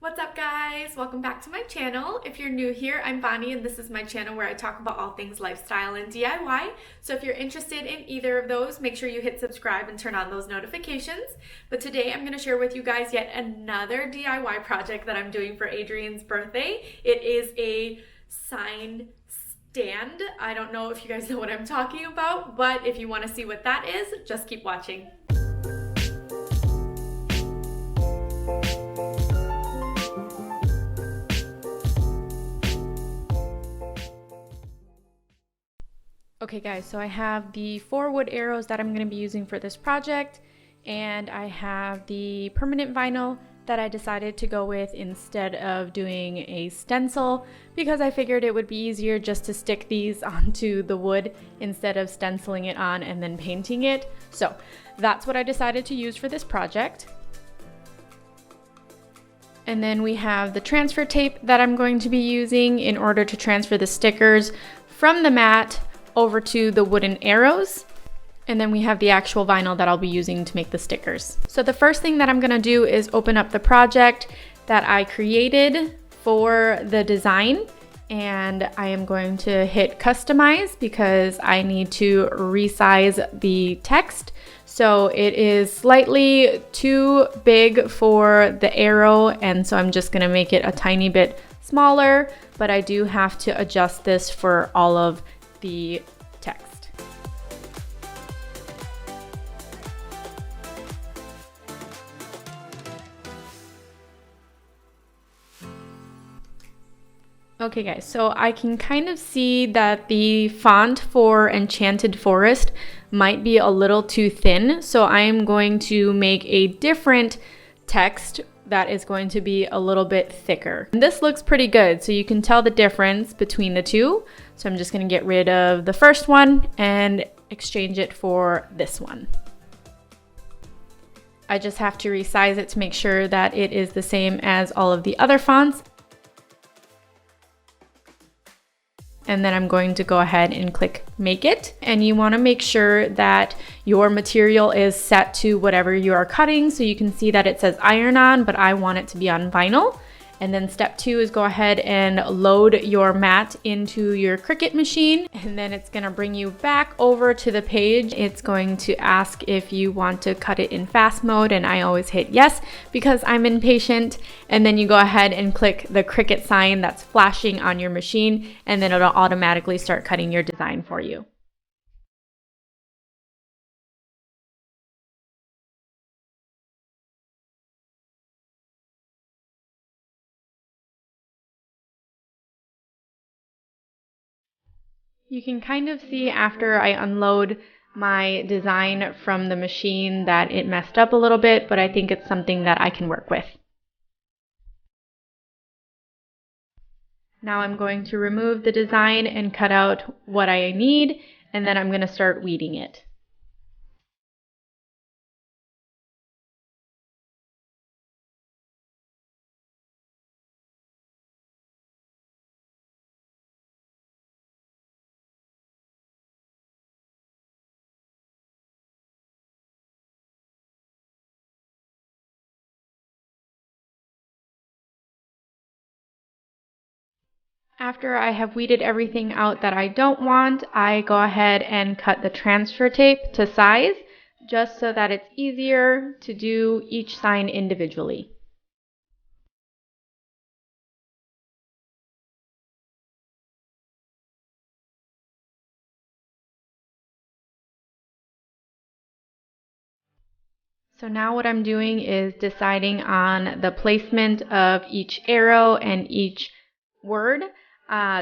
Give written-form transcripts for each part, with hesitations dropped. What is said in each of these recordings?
What's up guys? Welcome back to my channel. If you're new here, I'm Bonnie and this is my channel where I talk about all things lifestyle and DIY. So if you're interested in either of those, make sure you hit subscribe and turn on those notifications. But today I'm going to share with you guys yet another DIY project that I'm doing for Adrian's birthday. It is a sign stand. I don't know if you guys know what I'm talking about, but if you want to see what that is, just keep watching. Okay guys, so I have the 4 wood arrows that I'm going to be using for this project, and I have the permanent vinyl that I decided to go with instead of doing a stencil because I figured it would be easier just to stick these onto the wood instead of stenciling it on and then painting it. So that's what I decided to use for this project. And then we have the transfer tape that I'm going to be using in order to transfer the stickers from the mat over to the wooden arrows. And then we have the actual vinyl that I'll be using to make the stickers. So the first thing that I'm gonna do is open up the project that I created for the design, and I am going to hit customize because I need to resize the text. So it is slightly too big for the arrow, and so I'm just gonna make it a tiny bit smaller, but I do have to adjust this for all of the text. Okay guys, so I can kind of see that the font for Enchanted Forest might be a little too thin, so I am going to make a different text that is going to be a little bit thicker. And this looks pretty good, so you can tell the difference between the two. So I'm just gonna get rid of the first one and exchange it for this one. I just have to resize it to make sure that it is the same as all of the other fonts. And then I'm going to go ahead and click make it. And you want to make sure that your material is set to whatever you are cutting. So you can see that it says iron on, but I want it to be on vinyl. And then step 2 is go ahead and load your mat into your Cricut machine. And then it's going to bring you back over to the page. It's going to ask if you want to cut it in fast mode. And I always hit yes because I'm impatient. And then you go ahead and click the Cricut sign that's flashing on your machine. And then it'll automatically start cutting your design for you. You can kind of see after I unload my design from the machine that it messed up a little bit, but I think it's something that I can work with. Now I'm going to remove the design and cut out what I need, and then I'm going to start weeding it. After I have weeded everything out that I don't want, I go ahead and cut the transfer tape to size, just so that it's easier to do each sign individually. So now what I'm doing is deciding on the placement of each arrow and each word.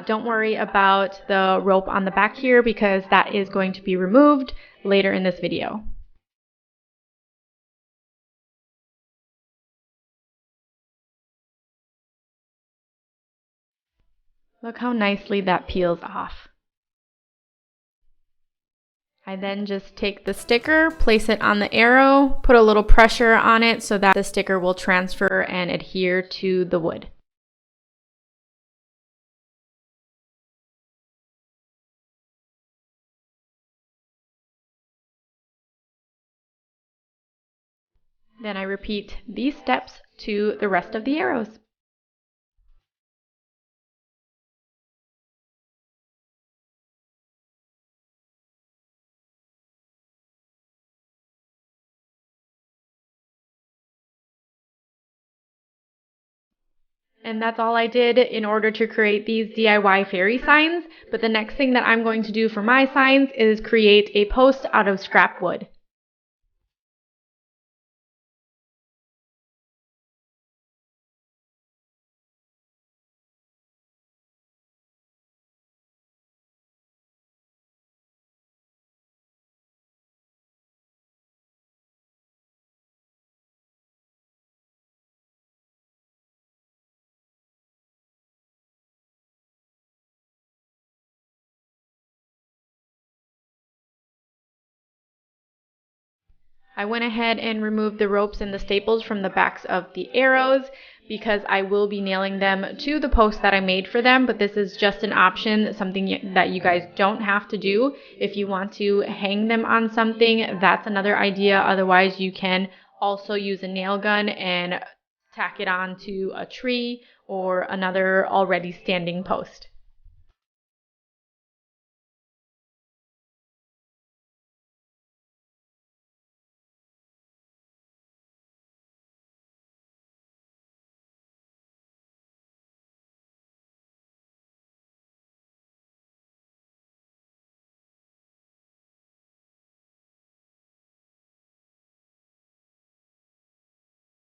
Don't worry about the rope on the back here because that is going to be removed later in this video. Look how nicely that peels off. I then just take the sticker, place it on the arrow, put a little pressure on it so that the sticker will transfer and adhere to the wood. Then I repeat these steps to the rest of the arrows. And that's all I did in order to create these DIY fairy signs. But the next thing that I'm going to do for my signs is create a post out of scrap wood. I went ahead and removed the ropes and the staples from the backs of the arrows because I will be nailing them to the post that I made for them, but this is just an option, something that you guys don't have to do. If you want to hang them on something, that's another idea. Otherwise, you can also use a nail gun and tack it onto a tree or another already standing post.